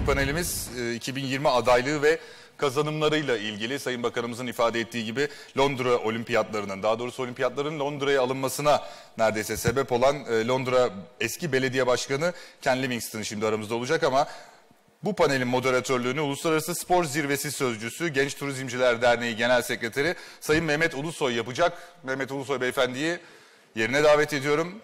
İlk panelimiz 2020 adaylığı ve kazanımlarıyla ilgili. Sayın Bakanımızın ifade ettiği gibi Londra Olimpiyatlarının, daha doğrusu Olimpiyatların Londra'ya alınmasına neredeyse sebep olan Londra eski belediye başkanı Ken Livingstone şimdi aramızda olacak ama bu panelin moderatörlüğünü Uluslararası Spor Zirvesi sözcüsü, Genç Turizmciler Derneği Genel Sekreteri Sayın Mehmet Ulusoy yapacak. Mehmet Ulusoy beyefendiyi yerine davet ediyorum.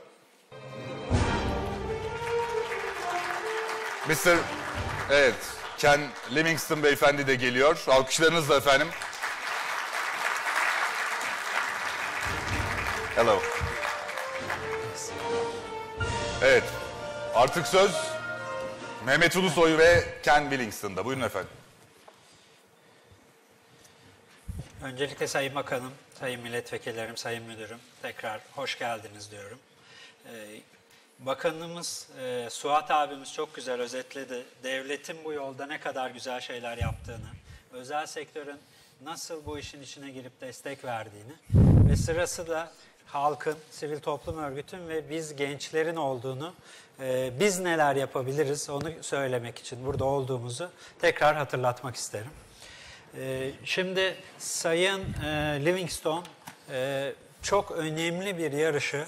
Evet, Ken Livingstone beyefendi de geliyor. Alkışlarınızla efendim. Hello. Evet, artık söz Mehmet Ulusoy ve Ken Livingstone'da. Buyurun efendim. Öncelikle Sayın Bakanım, Sayın Milletvekillerim, Sayın Müdürüm tekrar hoş geldiniz diyorum. Bakanımız, Suat abimiz çok güzel özetledi. Devletin bu yolda ne kadar güzel şeyler yaptığını, özel sektörün nasıl bu işin içine girip destek verdiğini ve sırası da halkın, sivil toplum örgütün ve biz gençlerin olduğunu, biz neler yapabiliriz onu söylemek için burada olduğumuzu tekrar hatırlatmak isterim. Şimdi Sayın Livingstone çok önemli bir yarışı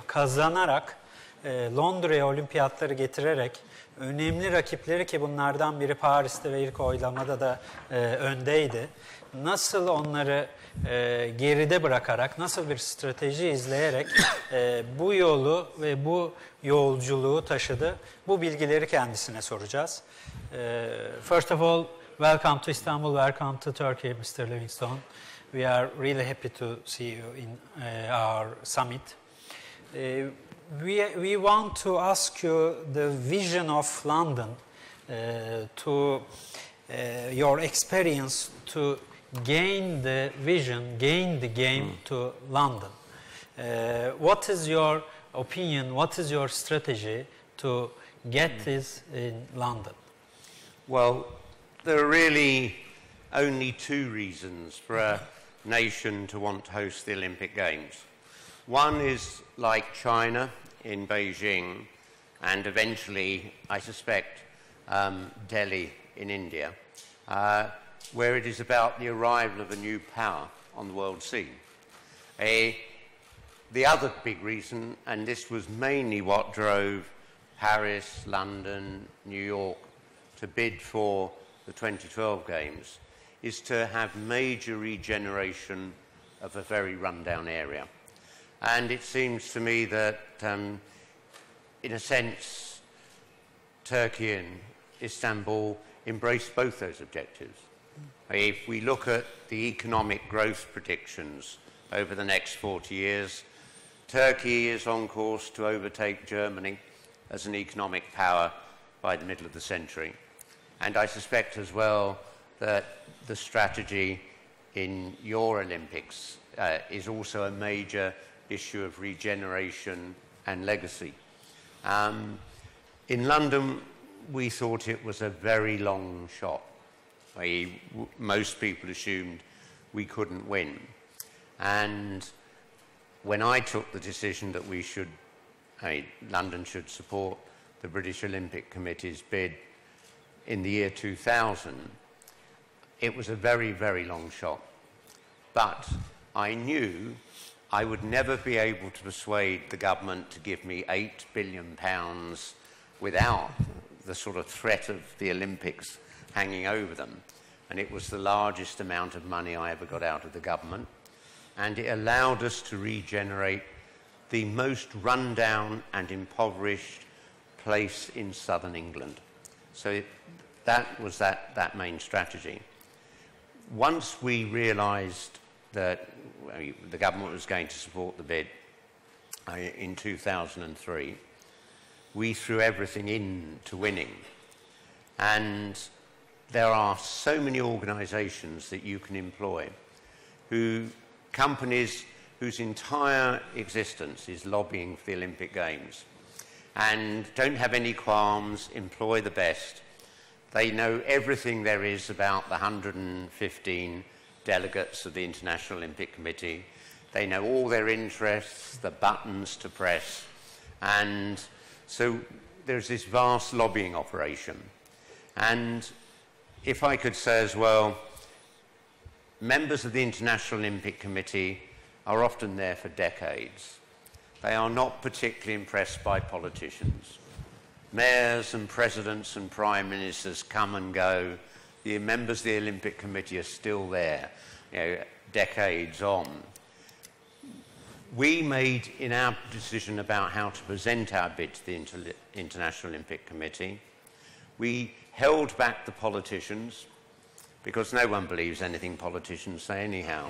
kazanarak Londra'ya Olimpiyatları getirerek önemli rakipleri ki bunlardan biri Paris'te ve ilk oylamada da öndeydi. Nasıl onları geride bırakarak, nasıl bir strateji izleyerek bu yolu ve bu yolculuğu taşıdı? Bu bilgileri kendisine soracağız. First of all, welcome to Istanbul, welcome to Turkey, Mr. Livingstone. We are really happy to see you in our summit. We want to ask you the vision of London, to your experience to gain the vision, gain the game to London. What is your opinion, what is your strategy to get this in London? Well, there are really only two reasons for a nation to want to host the Olympic Games. One is like China in Beijing and eventually, I suspect, Delhi in India, where it is about the arrival of a new power on the world scene. The other big reason, and this was mainly what drove Paris, London, New York to bid for the 2012 Games, is to have major regeneration of a very rundown area. And it seems to me that, in a sense, Turkey and Istanbul embrace both those objectives. If we look at the economic growth predictions over the next 40 years, Turkey is on course to overtake Germany as an economic power by the middle of the century. And I suspect as well that the strategy in your Olympics is also a major issue of regeneration and legacy. In London, we thought it was a very long shot. Most people assumed we couldn't win. And when I took the decision that London should support the British Olympic Committee's bid in the year 2000, it was a very, very long shot. But I knew I would never be able to persuade the government to give me £8 billion without the sort of threat of the Olympics hanging over them. And it was the largest amount of money I ever got out of the government. And it allowed us to regenerate the most rundown and impoverished place in southern England. So that was that main strategy. Once we realised that the government was going to support the bid in 2003, we threw everything into winning. And there are so many organisations that you can employ, companies whose entire existence is lobbying for the Olympic Games and don't have any qualms, employ the best. They know everything there is about the 115 delegates of the International Olympic Committee. They know all their interests, the buttons to press. And so there's this vast lobbying operation. And if I could say as well, members of the International Olympic Committee are often there for decades. They are not particularly impressed by politicians. Mayors and presidents and prime ministers come and go. The members of the Olympic Committee are still there, decades on. We made, in our decision about how to present our bid to the International Olympic Committee, we held back the politicians, because no one believes anything politicians say anyhow.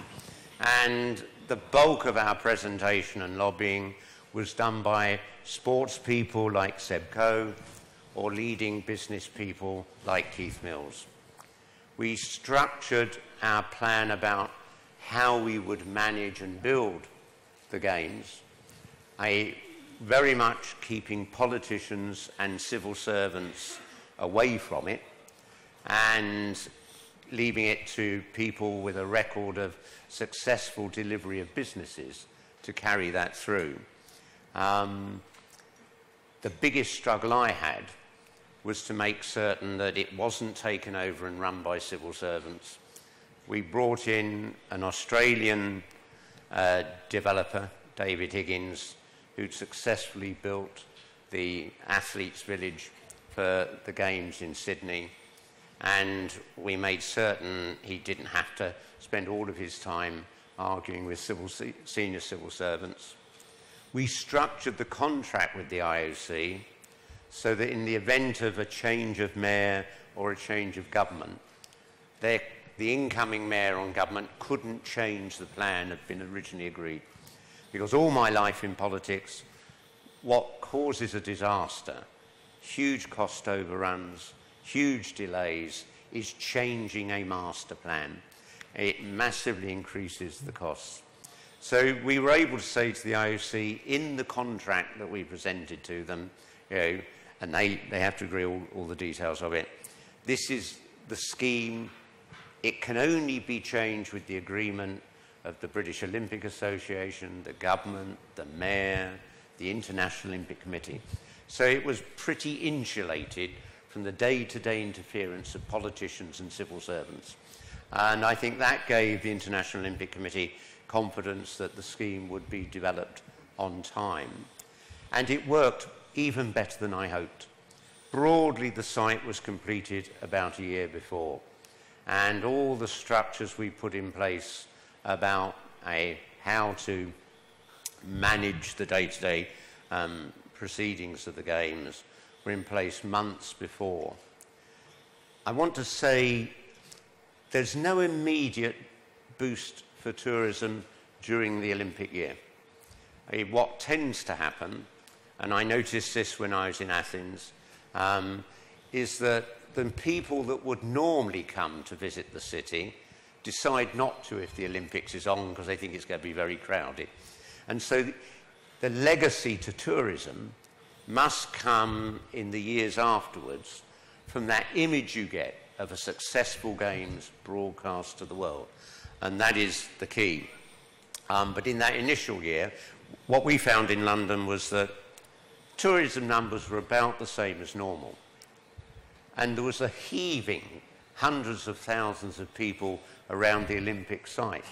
And the bulk of our presentation and lobbying was done by sports people like Seb Coe or leading business people like Keith Mills. We structured our plan about how we would manage and build the Games, very much keeping politicians and civil servants away from it and leaving it to people with a record of successful delivery of businesses to carry that through. The biggest struggle I had was to make certain that it wasn't taken over and run by civil servants. We brought in an Australian developer, David Higgins, who'd successfully built the Athletes' Village for the Games in Sydney, and we made certain he didn't have to spend all of his time arguing with senior civil servants. We structured the contract with the IOC so that in the event of a change of mayor or a change of government, the incoming mayor or government couldn't change the plan that had been originally agreed. Because all my life in politics, what causes a disaster, huge cost overruns, huge delays, is changing a master plan. It massively increases the costs. So we were able to say to the IOC in the contract that we presented to them, and they have to agree all the details of it, this is the scheme. It can only be changed with the agreement of the British Olympic Association, the government, the mayor, the International Olympic Committee. So it was pretty insulated from the day-to-day interference of politicians and civil servants. And I think that gave the International Olympic Committee confidence that the scheme would be developed on time. And it worked even better than I hoped. Broadly, the site was completed about a year before. And all the structures we put in place about how to manage the day-to-day proceedings of the Games were in place months before. I want to say there's no immediate boost for tourism during the Olympic year. What tends to happen, and I noticed this when I was in Athens, is that the people that would normally come to visit the city decide not to if the Olympics is on because they think it's going to be very crowded. And so the legacy to tourism must come in the years afterwards from that image you get of a successful Games broadcast to the world. And that is the key. But in that initial year, what we found in London was that tourism numbers were about the same as normal. And there was a heaving, hundreds of thousands of people around the Olympic site.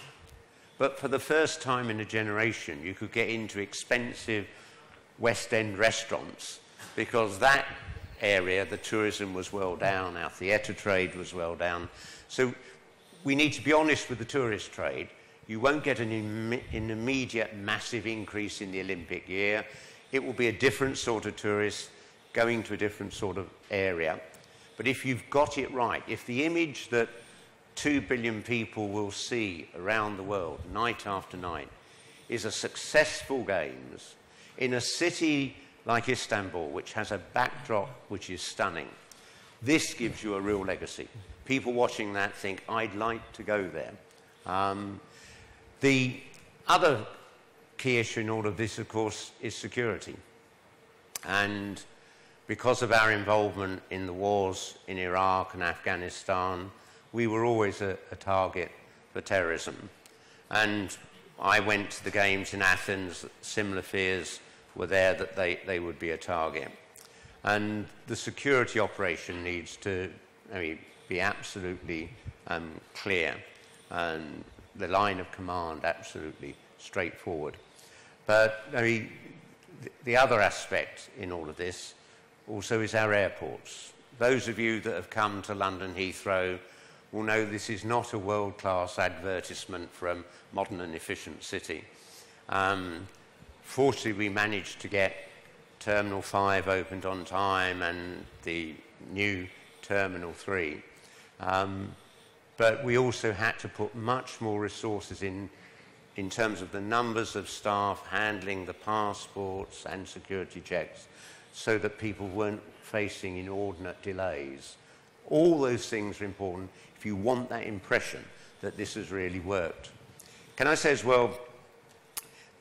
But for the first time in a generation, you could get into expensive West End restaurants because that area, the tourism was well down, our theatre trade was well down. So we need to be honest with the tourist trade. You won't get an immediate massive increase in the Olympic year. It will be a different sort of tourist going to a different sort of area. But if you've got it right, if the image that 2 billion people will see around the world, night after night, is a successful Games in a city like Istanbul, which has a backdrop which is stunning, this gives you a real legacy. People watching that think, I'd like to go there. The other key issue in all of this, of course, is security. And because of our involvement in the wars in Iraq and Afghanistan, we were always a target for terrorism. And I went to the Games in Athens, similar fears were there that they would be a target. And the security operation needs to be absolutely clear, and the line of command absolutely straightforward. But the other aspect in all of this also is our airports. Those of you that have come to London Heathrow will know this is not a world-class advertisement for a modern and efficient city. Fortunately, we managed to get Terminal 5 opened on time and the new Terminal 3. But we also had to put much more resources in terms of the numbers of staff handling the passports and security checks so that people weren't facing inordinate delays. All those things are important if you want that impression that this has really worked. Can I say as well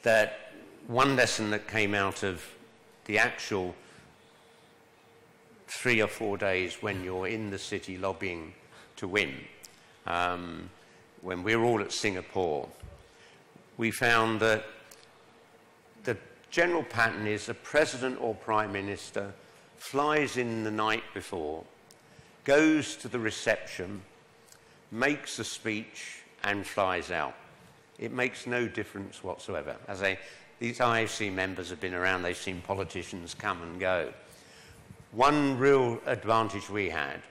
that one lesson that came out of the actual 3 or 4 days when you're in the city lobbying to win, when we were all at Singapore, we found that the general pattern is a president or prime minister flies in the night before, goes to the reception, makes a speech and flies out. It makes no difference whatsoever. These IOC members have been around, they've seen politicians come and go. One real advantage we had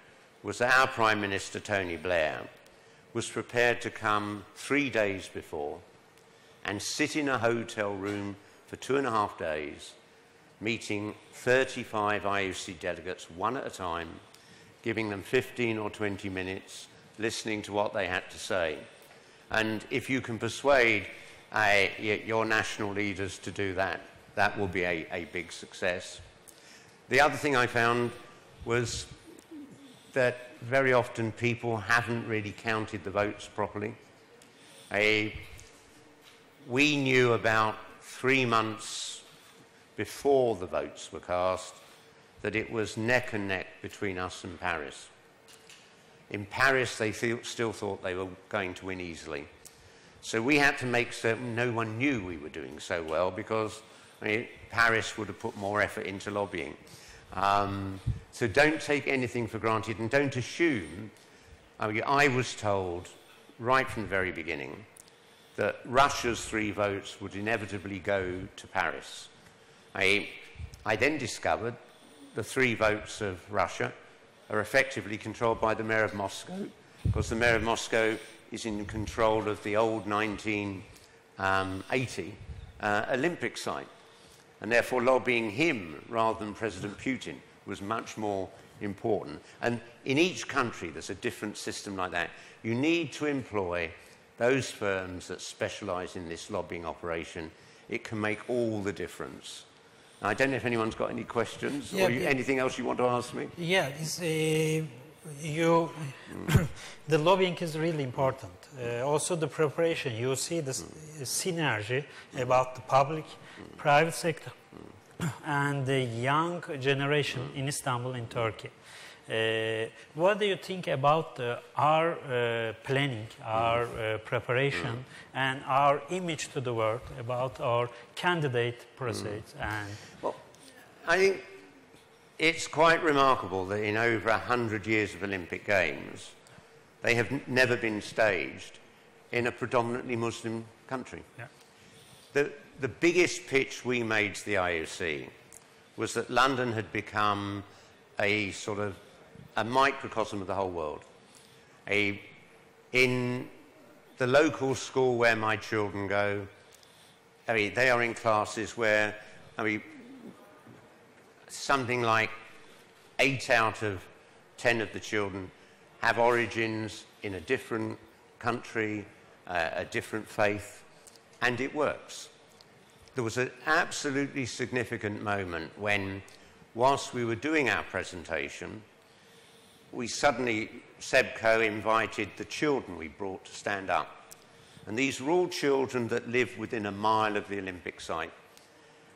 was that our Prime Minister, Tony Blair, was prepared to come 3 days before and sit in a hotel room for 2.5 days, meeting 35 IOC delegates one at a time, giving them 15 or 20 minutes, listening to what they had to say. And if you can persuade your national leaders to do that, that will be a big success. The other thing I found was that very often people haven't really counted the votes properly. We knew about 3 months before the votes were cast that it was neck and neck between us and Paris. In Paris, they still thought they were going to win easily. So we had to make certain no one knew we were doing so well because Paris would have put more effort into lobbying. So don't take anything for granted and don't assume. I was told right from the very beginning that Russia's 3 votes would inevitably go to Paris. I then discovered the 3 votes of Russia are effectively controlled by the mayor of Moscow, because the mayor of Moscow is in control of the old 1980 Olympic site. And therefore lobbying him rather than President Putin was much more important. And in each country there's a different system like that. You need to employ those firms that specialise in this lobbying operation. It can make all the difference. I don't know if anyone's got any questions or anything else you want to ask me. Yeah, the lobbying is really important. Also the preparation, you see this synergy about the public, private sector and the young generation in Istanbul, in Turkey. What do you think about our planning, our preparation and our image to the world about our candidate process? Well, I think it's quite remarkable that in over 100 years of Olympic Games, they have never been staged in a predominantly Muslim country. Yeah. The biggest pitch we made to the IOC was that London had become a sort of a microcosm of the whole world. In the local school where my children go, they are in classes where, something like 8 out of 10 of the children have origins in a different country, a different faith, and it works. There was an absolutely significant moment when, whilst we were doing our presentation, we suddenly, SEBCO invited the children we brought to stand up. And these were all children that live within a mile of the Olympic site.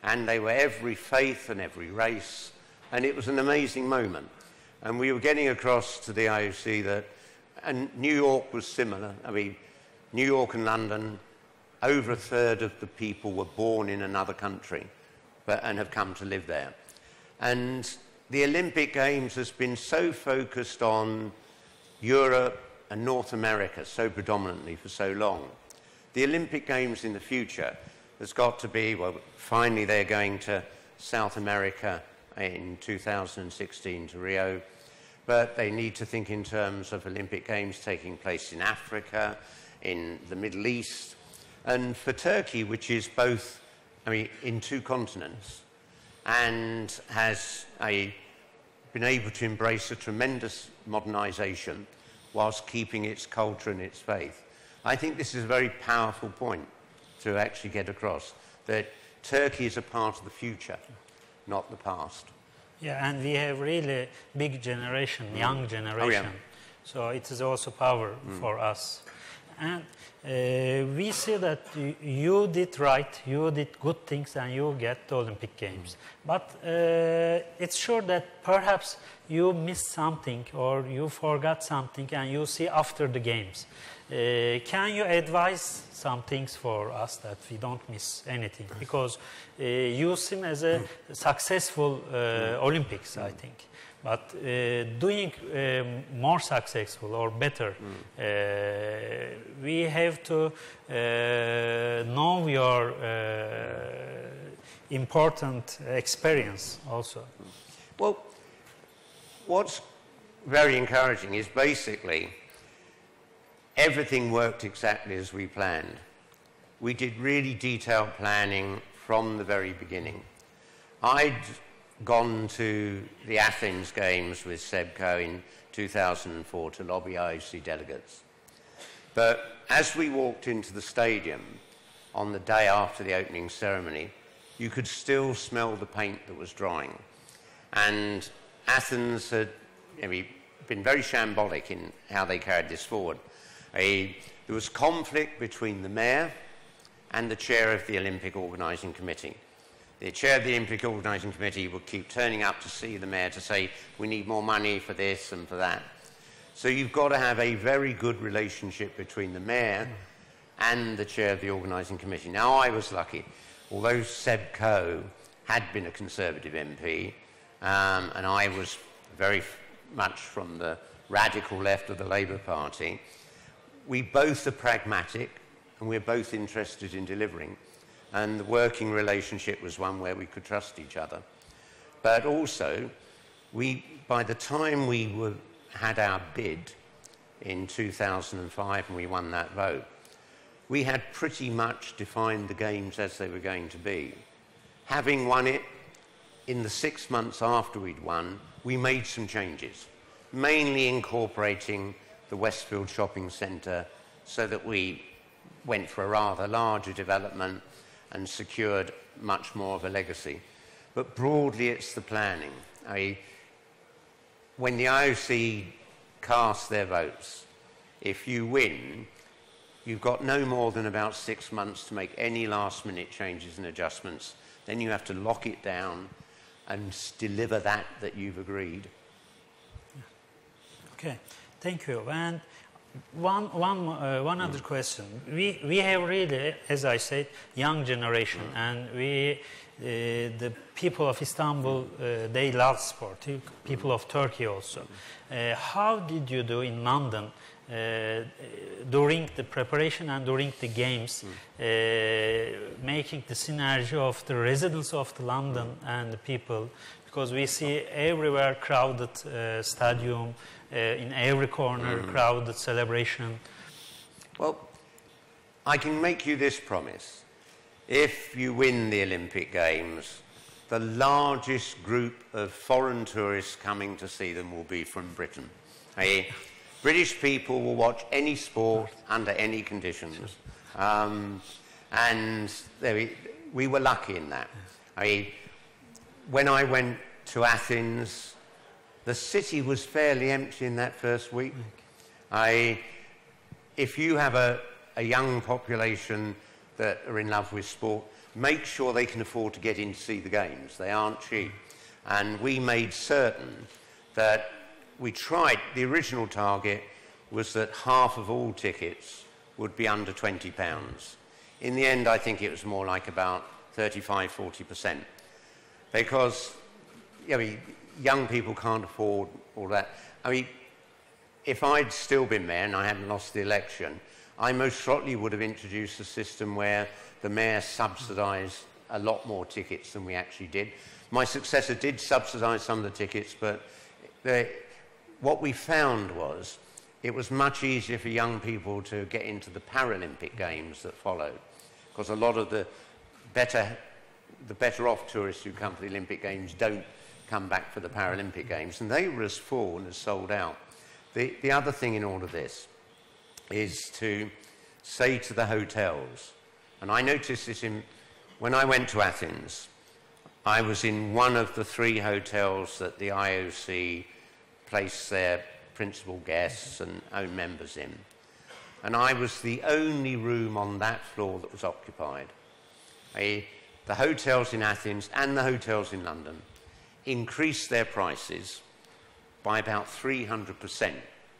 And they were every faith and every race. And it was an amazing moment. And we were getting across to the IOC that, and New York was similar. New York and London, over a third of the people were born in another country and have come to live there. And the Olympic Games has been so focused on Europe and North America so predominantly for so long. The Olympic Games in the future has got to be, well, finally they're going to South America in 2016 to Rio, but they need to think in terms of Olympic Games taking place in Africa, in the Middle East, and for Turkey, which is both, I mean, in two continents, and has been able to embrace a tremendous modernisation whilst keeping its culture and its faith. I think this is a very powerful point to actually get across, that Turkey is a part of the future, not the past. Yeah, and we have really big generation, young generation. Oh, yeah. So it is also power for us. And we see that you did right, you did good things, and you get the Olympic Games. But it's sure that perhaps you missed something or you forgot something and you see after the Games. Can you advise some things for us that we don't miss anything? Because you seem as a successful Olympics, I think. But doing more successful or better, we have to know your important experience also. Well, what's very encouraging is basically everything worked exactly as we planned. We did really detailed planning from the very beginning. I'd gone to the Athens Games with Sebco in 2004 to lobby IOC delegates. But as we walked into the stadium on the day after the opening ceremony, you could still smell the paint that was drying. And Athens had been very shambolic in how they carried this forward. There was conflict between the mayor and the chair of the Olympic Organising Committee. The chair of the Olympic Organising Committee would keep turning up to see the mayor to say, we need more money for this and for that. So you've got to have a very good relationship between the mayor and the chair of the Organising Committee. Now, I was lucky. Although Seb Coe had been a Conservative MP, and I was very much from the radical left of the Labour Party, we both are pragmatic and we're both interested in delivering. And the working relationship was one where we could trust each other. But also, by the time we had our bid in 2005 and we won that vote, we had pretty much defined the games as they were going to be. Having won it, in the 6 months after we'd won, we made some changes, mainly incorporating the Westfield Shopping Centre so that we went for a rather larger development and secured much more of a legacy. But broadly, it's the planning. When the IOC cast their votes, if you win, you've got no more than about 6 months to make any last-minute changes and adjustments. Then you have to lock it down and deliver that you've agreed. Okay, thank you. And one other question. We have really, as I said, young generation, and the people of Istanbul, they love sport. People of Turkey also. How did you do in London during the preparation and during the games, making the synergy of the residents of the London and the people? Because we see everywhere crowded stadium, in every corner, crowded celebration. Well, I can make you this promise. If you win the Olympic Games, the largest group of foreign tourists coming to see them will be from Britain. British people will watch any sport under any conditions. And we were lucky in that. When I went to Athens, the city was fairly empty in that first week. If you have a young population that are in love with sport, make sure they can afford to get in to see the games. They aren't cheap. And we made certain that we tried, the original target was that half of all tickets would be under £20. In the end, I think it was more like about 35–40%. Because young people can't afford all that. I mean, if I'd still been mayor and I hadn't lost the election, I most shortly would have introduced a system where the mayor subsidised a lot more tickets than we actually did. My successor did subsidise some of the tickets, but what we found was it was much easier for young people to get into the Paralympic Games that followed, because a lot of the better off tourists who come for the Olympic Games don't come back for the Paralympic Games, and they were as full and as sold out. The other thing in all of this is to say to the hotels, and I noticed this when I went to Athens, I was in one of the 3 hotels that the IOC placed their principal guests and own members in, and I was the only room on that floor that was occupied. The hotels in Athens and the hotels in London increased their prices by about 300%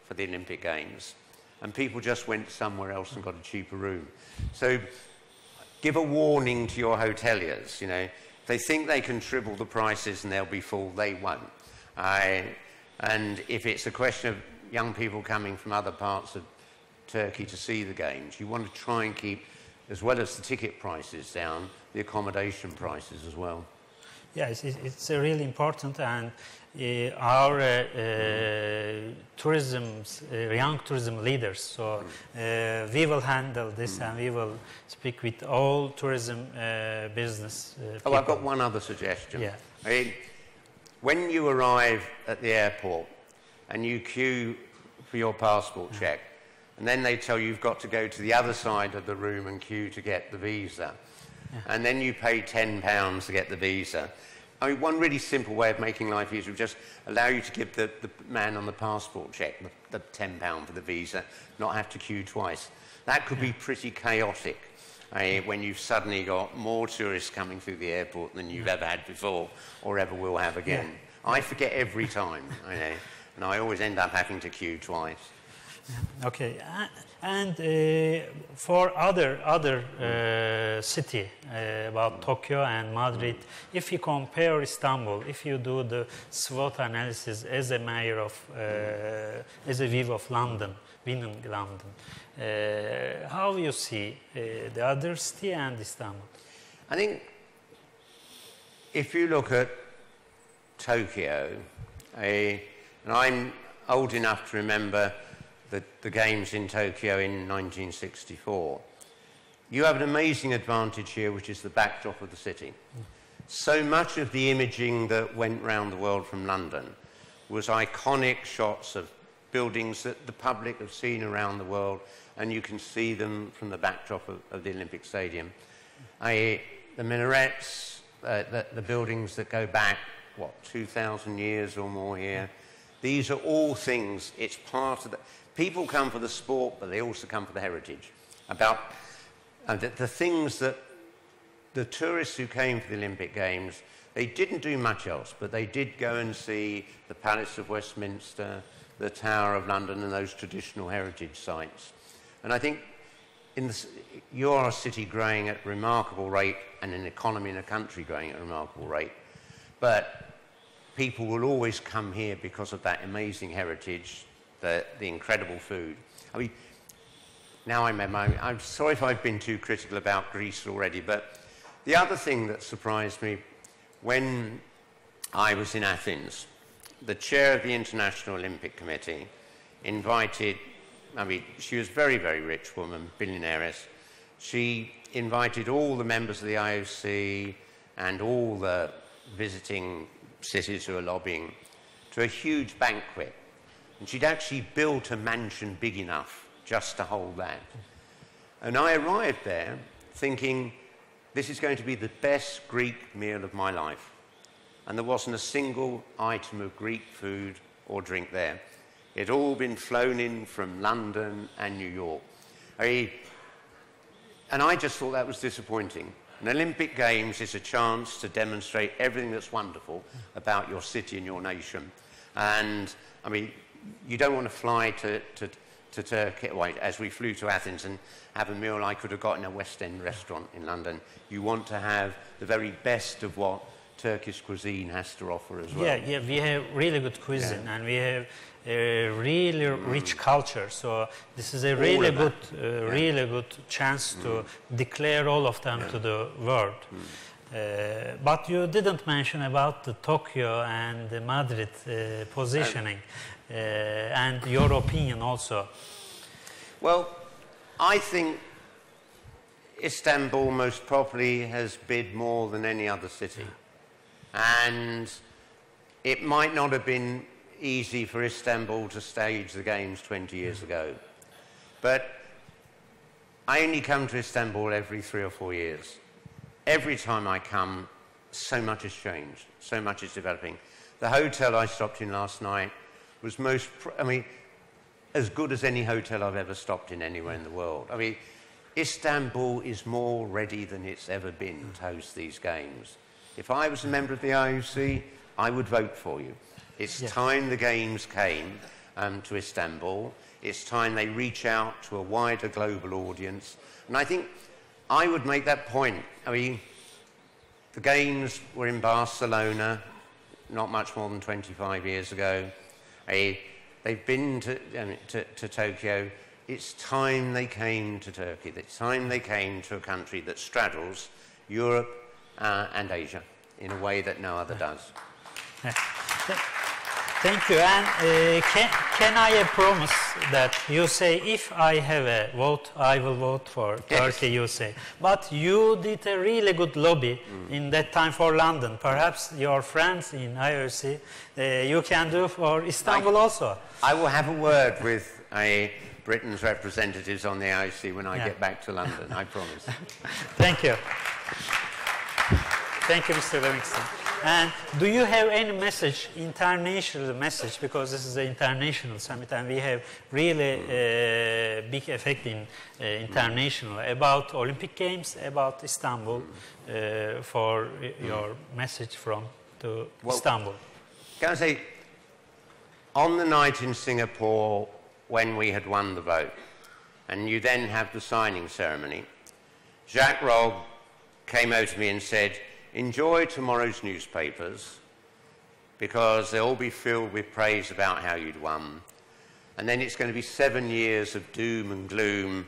for the Olympic Games, and people just went somewhere else and got a cheaper room. So give a warning to your hoteliers, you know, if they think they can triple the prices and they'll be full, they won't. And if it's a question of young people coming from other parts of Turkey to see the games, you want to try and keep, as well as the ticket prices down, the accommodation prices as well. Yeah, it's really important, and our young tourism leaders, so we will handle this and we will speak with all tourism business people. Oh, I've got one other suggestion. Yeah. I mean, when you arrive at the airport and you queue for your passport check, and then they tell you you've got to go to the other side of the room and queue to get the visa, and then you pay £10 to get the visa. I mean, one really simple way of making life easier would just allow you to give the man on the passport check the £10 for the visa, not have to queue twice. That could be pretty chaotic when you've suddenly got more tourists coming through the airport than you've ever had before or ever will have again. I forget every time, I know, and I always end up having to queue twice. Okay, and for other city about Tokyo and Madrid, if you compare Istanbul, if you do the SWOT analysis as a mayor of, as a view of London, winning London, how you see the other city and Istanbul? I think if you look at Tokyo, and I'm old enough to remember the games in Tokyo in 1964, you have an amazing advantage here, which is the backdrop of the city. So much of the imaging that went round the world from London was iconic shots of buildings that the public have seen around the world, and you can see them from the backdrop of the Olympic Stadium. The minarets, the buildings that go back, 2,000 years or more here. These are all things, it's part of the... People come for the sport, but they also come for the heritage. About the things that the tourists who came for the Olympic Games, they didn't do much else, but they did go and see the Palace of Westminster, the Tower of London, and those traditional heritage sites. And I think you are a city growing at a remarkable rate, and an economy in a country growing at a remarkable rate. But people will always come here because of that amazing heritage, the incredible food. I mean, now I'm sorry if I've been too critical about Greece already, but the other thing that surprised me when I was in Athens, the chair of the International Olympic Committee invited, she was a very, very rich woman, billionaires. She invited all the members of the IOC and all the visiting cities who are lobbying to a huge banquet. And she'd actually built a mansion big enough just to hold that. And I arrived there thinking, this is going to be the best Greek meal of my life. And there wasn't a single item of Greek food or drink there. It had all been flown in from London and New York. And I just thought that was disappointing. An Olympic Games is a chance to demonstrate everything that's wonderful about your city and your nation. And, I mean, you don't want to fly to Turkey, as we flew to Athens, and have a meal I could have got in a West End restaurant in London. You want to have the very best of what Turkish cuisine has to offer as well. Yeah, we have really good cuisine, and we have a really rich culture. So this is a really good chance to declare all of them to the world. But you didn't mention about the Tokyo and the Madrid positioning, and your opinion also. Well, I think Istanbul most probably has bid more than any other city. And it might not have been easy for Istanbul to stage the Games 20 years ago. But I only come to Istanbul every 3 or 4 years. Every time I come, so much has changed, so much is developing. The hotel I stopped in last night was as good as any hotel I've ever stopped in anywhere in the world. I mean, Istanbul is more ready than it's ever been to host these games. If I was a member of the IOC, I would vote for you. It's time the Games came to Istanbul. It's time they reach out to a wider global audience. And I think I would make that point. I mean, the Games were in Barcelona not much more than 25 years ago. They've been to Tokyo. It's time they came to Turkey. It's time they came to a country that straddles Europe and Asia in a way that no other does. Thank you. And can I promise that you say, if I have a vote, I will vote for Turkey, you say. But you did a really good lobby in that time for London. Perhaps your friends in IOC, you can do for Istanbul also. I will have a word with Britain's representatives on the IOC when I get back to London, I promise. Thank you. Thank you, Mr. Livingstone. And do you have any message, international message, because this is an international summit and we have really big effect in international, about Olympic Games, about Istanbul, for your message from Istanbul? Can I say, on the night in Singapore when we had won the vote, and you then have the signing ceremony, Jacques Rogge came over to me and said, enjoy tomorrow's newspapers because they'll all be filled with praise about how you'd won. And then it's going to be 7 years of doom and gloom,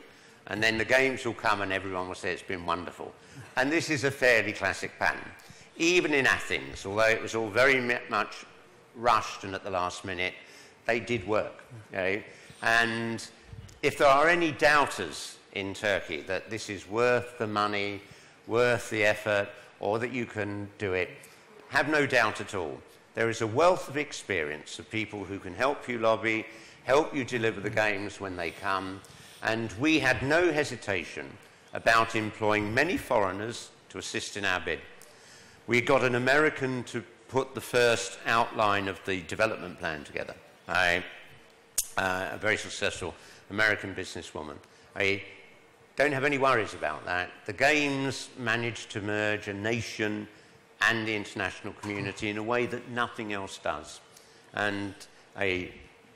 and then the Games will come and everyone will say it's been wonderful. And this is a fairly classic pattern. Even in Athens, although it was all very much rushed and at the last minute, they did work. And if there are any doubters in Turkey that this is worth the money, worth the effort, or that you can do it, have no doubt at all. There is a wealth of experience of people who can help you lobby, help you deliver the Games when they come, and we had no hesitation about employing many foreigners to assist in our bid. We got an American to put the first outline of the development plan together, a very successful American businesswoman. Don't have any worries about that. The Games managed to merge a nation and the international community in a way that nothing else does. And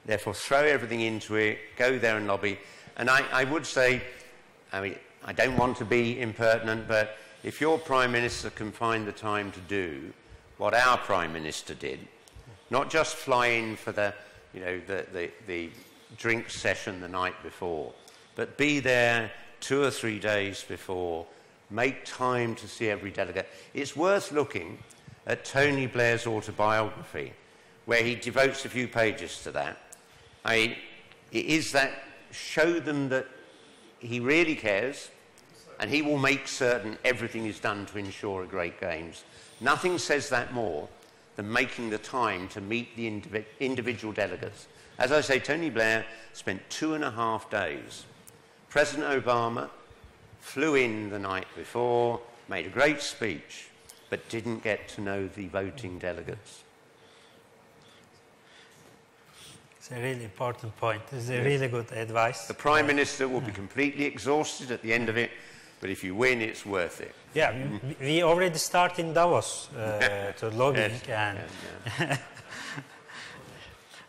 therefore throw everything into it, go there and lobby. And I would say, I don't want to be impertinent, but if your Prime Minister can find the time to do what our Prime Minister did, not just fly in for the drink session the night before, but be there 2 or 3 days before, make time to see every delegate. It's worth looking at Tony Blair's autobiography, where he devotes a few pages to that. It is that, show them that he really cares, and he will make certain everything is done to ensure a great Games. Nothing says that more than making the time to meet the individual delegates. As I say, Tony Blair spent 2.5 days. President Obama flew in the night before, made a great speech, but didn't get to know the voting delegates. It's a really important point. It's a really good advice. The Prime Minister will be completely exhausted at the end of it, but if you win, it's worth it. Yeah, we already start in Davos to lobbying.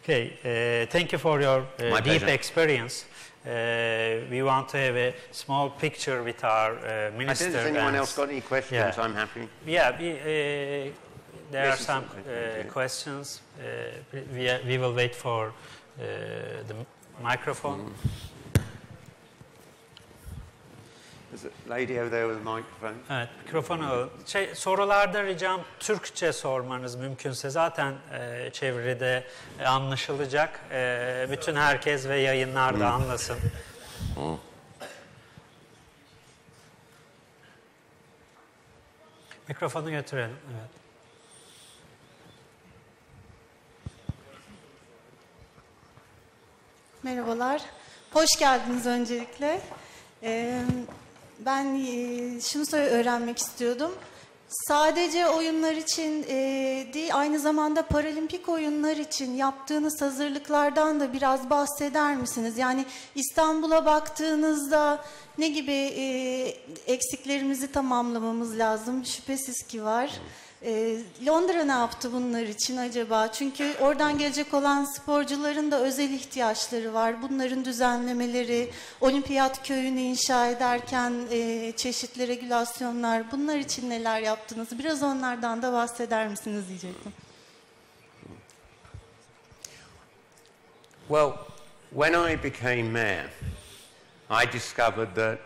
Okay, thank you for your deep experience. We want to have a small picture with our minister. Has anyone else got any questions? I'm happy. Yeah, There are some questions. We will wait for the microphone. There's a lady over there with a microphone. Evet, mikrofonu alın. Sorularda ricam Türkçe sormanız mümkünse. Zaten çevrede anlaşılacak. Bütün herkes ve yayınlarda anlasın. Mikrofonu götürelim. Evet. Merhabalar. Hoş geldiniz öncelikle. Ben şunu öğrenmek istiyordum. Sadece oyunlar için değil, aynı zamanda paralimpik oyunlar için yaptığınız hazırlıklardan da biraz bahseder misiniz? Yani İstanbul'a baktığınızda ne gibi eksiklerimizi tamamlamamız lazım? Şüphesiz ki var. Londra ne yaptı bunlar için acaba? Çünkü oradan gelecek olan sporcuların da özel ihtiyaçları var. Bunların düzenlemeleri, olimpiyat köyünü inşa ederken çeşitli regülasyonlar, bunlar için neler yaptınız? Biraz onlardan da bahseder misiniz diyecektim. Well, when I became mayor, I discovered that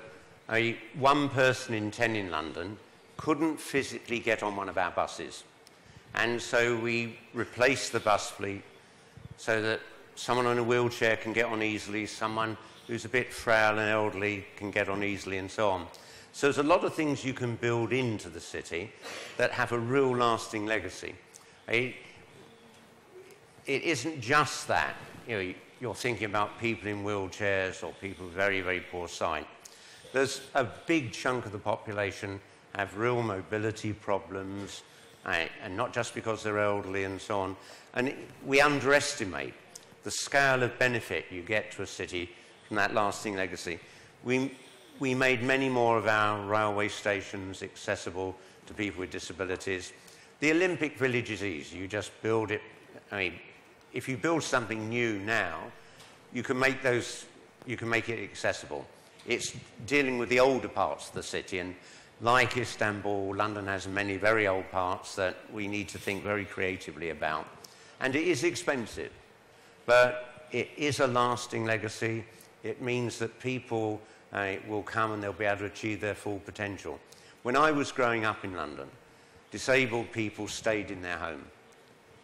one person in 10 in London couldn't physically get on one of our buses. And so we replaced the bus fleet so that someone on a wheelchair can get on easily, someone who's a bit frail and elderly can get on easily, and so on. So there's a lot of things you can build into the city that have a real lasting legacy. It isn't just that. You're thinking about people in wheelchairs or people with very, very poor sight. There's a big chunk of the population have real mobility problems, and not just because they're elderly and so on. And we underestimate the scale of benefit you get to a city from that lasting legacy. We made many more of our railway stations accessible to people with disabilities. The Olympic Village is easy. You just build it. If you build something new now, you can make it accessible. It's dealing with the older parts of the city, and like Istanbul, London has many very old parts that we need to think very creatively about. And it is expensive, but it is a lasting legacy. It means that people will come and they'll be able to achieve their full potential. When I was growing up in London, disabled people stayed in their home.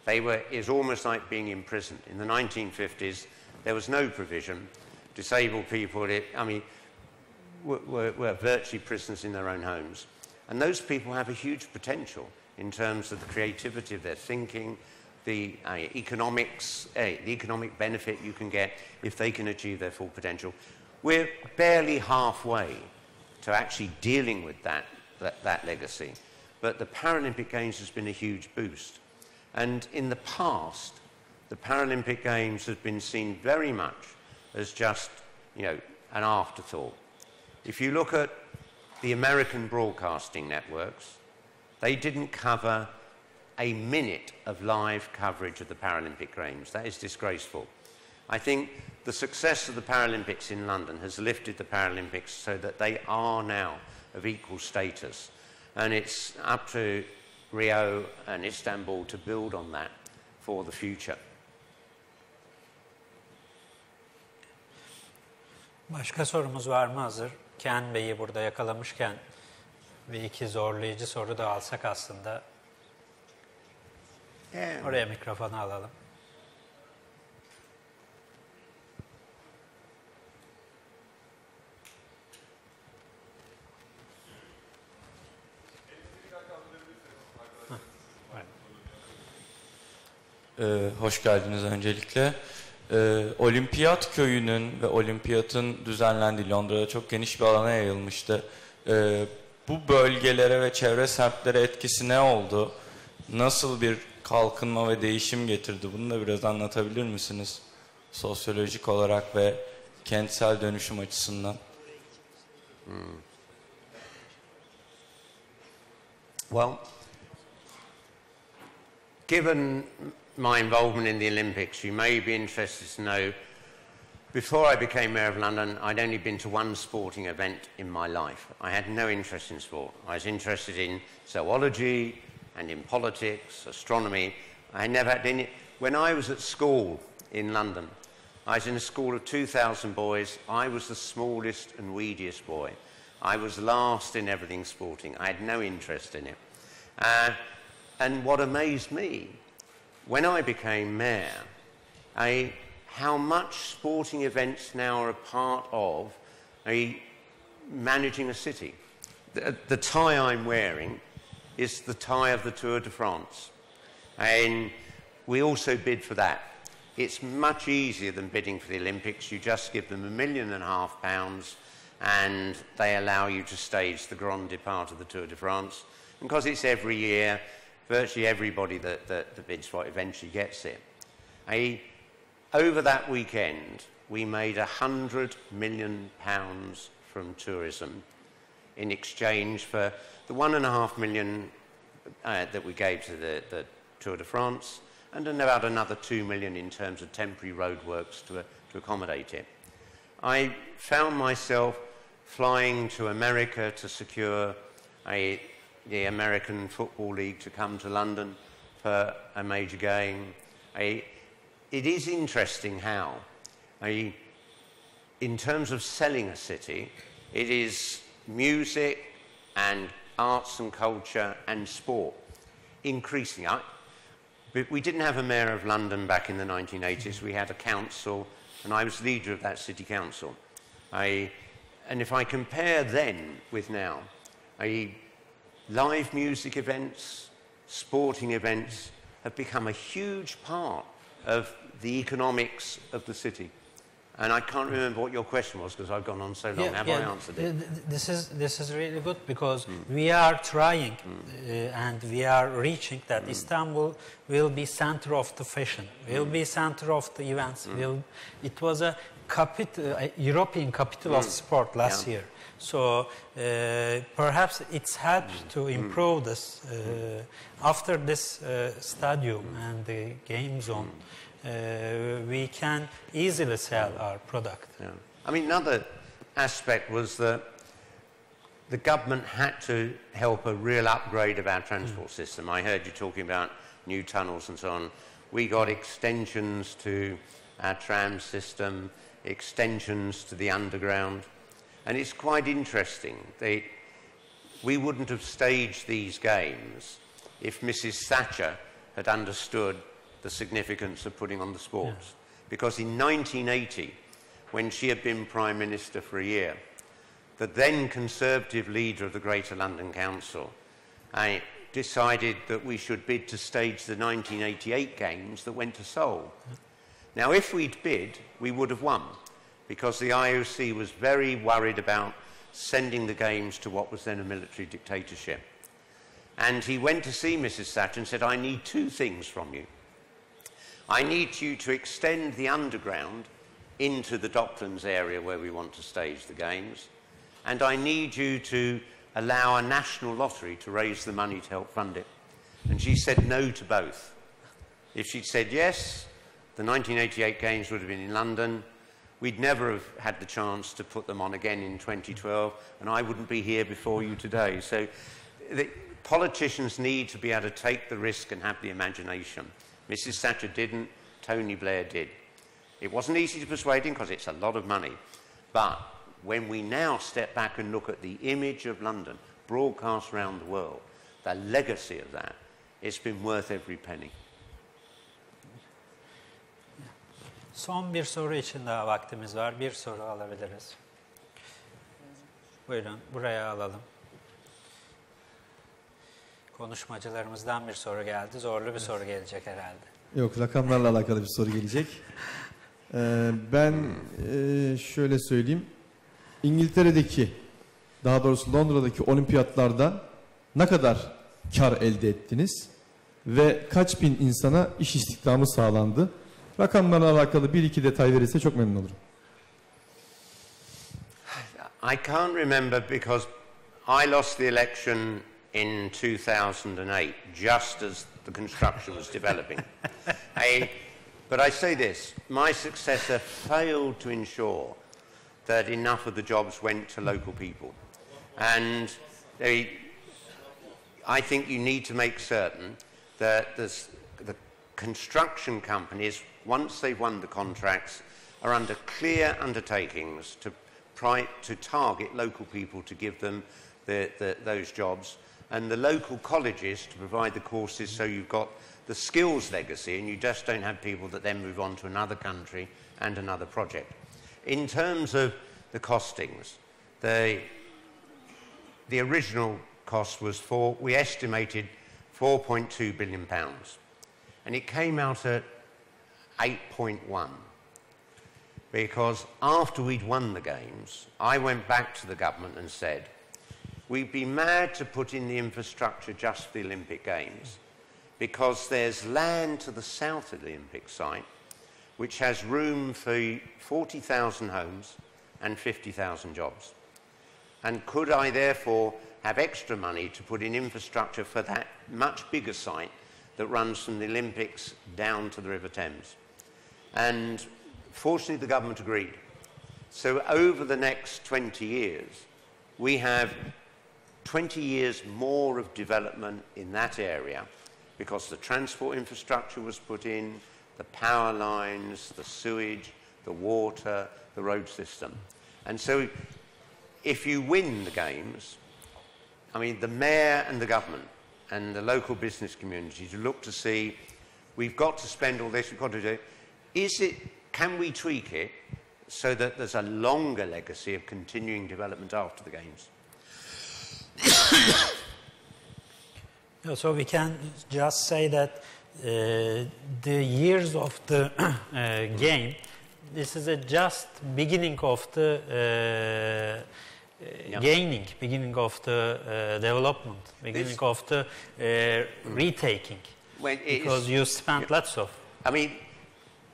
It's almost like being imprisoned. In the 1950s, there was no provision. Disabled people, were virtually prisoners in their own homes. And those people have a huge potential in terms of the creativity of their thinking, the economic benefit you can get if they can achieve their full potential. We're barely halfway to actually dealing with that legacy. But the Paralympic Games has been a huge boost. And in the past, the Paralympic Games have been seen very much as just, an afterthought. If you look at the American broadcasting networks, they didn't cover a minute of live coverage of the Paralympic Games. That is disgraceful. I think the success of the Paralympics in London has lifted the Paralympics so that they are now of equal status. And it's up to Rio and Istanbul to build on that for the future. Başka sorumuz var mı hazır? Ken Bey'i burada yakalamışken bir iki zorlayıcı soru da alsak aslında. Oraya mikrofonu alalım. Hoş geldiniz öncelikle. Olimpiyat köyünün ve olimpiyatın düzenlendiği Londra'da çok geniş bir alana yayılmıştı. Bu bölgelere ve çevre semtlere etkisi ne oldu? Nasıl bir kalkınma ve değişim getirdi? Bunu da biraz anlatabilir misiniz? Sosyolojik olarak ve kentsel dönüşüm açısından. Well, given my involvement in the Olympics, you may be interested to know, before I became Mayor of London, I'd only been to one sporting event in my life. I had no interest in sport. I was interested in zoology, and in politics, astronomy. I never had any. When I was at school in London, I was in a school of 2,000 boys. I was the smallest and weediest boy. I was last in everything sporting. I had no interest in it. And what amazed me, when I became mayor, how much sporting events now are a part of managing a city. The tie I'm wearing is the tie of the Tour de France. And we also bid for that. It's much easier than bidding for the Olympics. You just give them £1.5 million and they allow you to stage the Grand Depart of the Tour de France. And because it's every year, virtually everybody that bids for it eventually gets it. Over that weekend, we made £100 million from tourism in exchange for the £1.5 million that we gave to the Tour de France, and about another £2 million in terms of temporary roadworks to accommodate it. I found myself flying to America to secure the American Football League to come to London for a major game. It is interesting how, in terms of selling a city, it is music and arts and culture and sport increasing. But we didn't have a mayor of London back in the 1980s. We had a council, and I was leader of that city council. And if I compare then with now, live music events, sporting events have become a huge part of the economics of the city. And I can't remember what your question was because I've gone on so long. Have I answered it? This is really good because we are trying and we are reaching that Istanbul will be center of the fashion, will be center of the events. It was a European capital of sport last year. So perhaps it's helped to improve this. After this stadium and the game zone, we can easily sell our product. Yeah. I mean, another aspect was that the government had to help a real upgrade of our transport system. I heard you talking about new tunnels and so on. We got extensions to our tram system, extensions to the underground. And it's quite interesting. We wouldn't have staged these games if Mrs. Thatcher had understood the significance of putting on the sports. Because in 1980, when she had been Prime Minister for a year, the then Conservative leader of the Greater London Council decided that we should bid to stage the 1988 games that went to Seoul. Now, if we'd bid, we would have won, because the IOC was very worried about sending the games to what was then a military dictatorship. And he went to see Mrs. Thatcher and said, I need two things from you. I need you to extend the underground into the Docklands area where we want to stage the games, and I need you to allow a national lottery to raise the money to help fund it. And she said no to both. If she'd said yes, the 1988 games would have been in London. We'd never have had the chance to put them on again in 2012, and I wouldn't be here before you today. So the politicians need to be able to take the risk and have the imagination. Mrs. Thatcher didn't, Tony Blair did. It wasn't easy to persuade him because it's a lot of money. But when we now step back and look at the image of London broadcast around the world, the legacy of that, it's been worth every penny. Son bir soru için daha vaktimiz var. Bir soru alabiliriz. Buyurun, buraya alalım. Konuşmacılarımızdan bir soru geldi. Zorlu bir soru gelecek herhalde. Yok, rakamlarla alakalı bir soru gelecek. Ben şöyle söyleyeyim. İngiltere'deki, daha doğrusu Londra'daki olimpiyatlarda ne kadar kar elde ettiniz ve kaç bin insana iş istihdamı sağlandı? Rakamlarla alakalı bir iki detay verirse çok memnun olurum. I can't remember because I lost the election in 2008, just as the construction was developing. But I say this, my successor failed to ensure that enough of the jobs went to local people. And I think you need to make certain that the construction companies, once they've won the contracts, are under clear undertakings to target local people to give them those jobs, and the local colleges to provide the courses, so you've got the skills legacy and you just don't have people that then move on to another country and another project. In terms of the costings, the original cost was we estimated £4.2 billion, and it came out at 8.1. Because after we'd won the games, I went back to the government and said, we'd be mad to put in the infrastructure just for the Olympic Games, because there's land to the south of the Olympic site which has room for 40,000 homes and 50,000 jobs. And could I therefore have extra money to put in infrastructure for that much bigger site that runs from the Olympics down to the River Thames? And fortunately, the government agreed. So over the next 20 years, we have 20 years more of development in that area, because the transport infrastructure was put in, the power lines, the sewage, the water, the road system. And so if you win the games, I mean, the mayor and the government and the local business communities look to see, we've got to spend all this, we've got to do it. Can we tweak it so that there's a longer legacy of continuing development after the Games? So we can just say that the years of the game, this is just beginning of the gaining, beginning of the development, beginning of the retaking, because you spent lots of... I mean,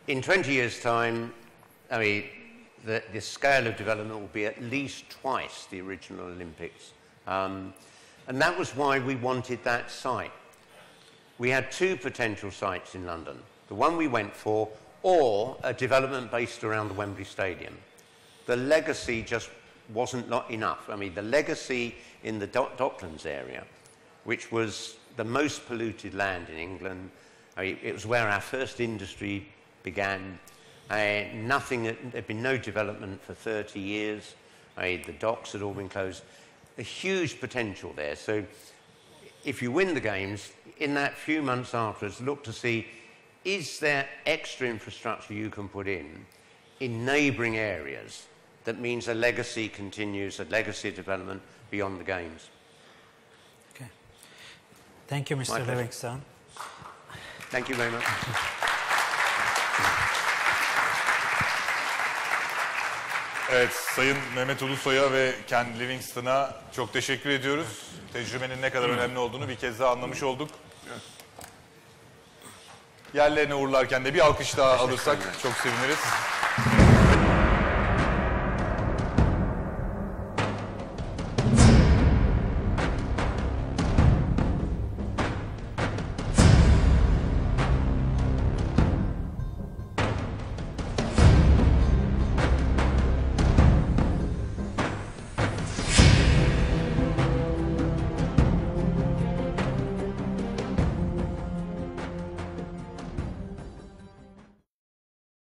in 20 years' time, I mean, the scale of development will be at least twice the original Olympics. And that was why we wanted that site. We had two potential sites in London. The one we went for, or a development based around the Wembley Stadium. The legacy just wasn't enough. I mean, the legacy in the Docklands area, which was the most polluted land in England, I mean, it was where our first industry began. There'd been no development for 30 years. The docks had all been closed. A huge potential there. So if you win the Games, in that few months afterwards, look to see, is there extra infrastructure you can put in neighbouring areas that means a legacy continues, a legacy of development beyond the Games? Okay. Thank you, Mr. Livingstone. Thank you very much. Evet, Sayın Mehmet Ulusoy'a ve Ken Livingstone'a çok teşekkür ediyoruz. Tecrübenin ne kadar önemli olduğunu bir kez daha anlamış olduk. Yerlerine uğurlarken de bir alkış daha alırsak çok seviniriz.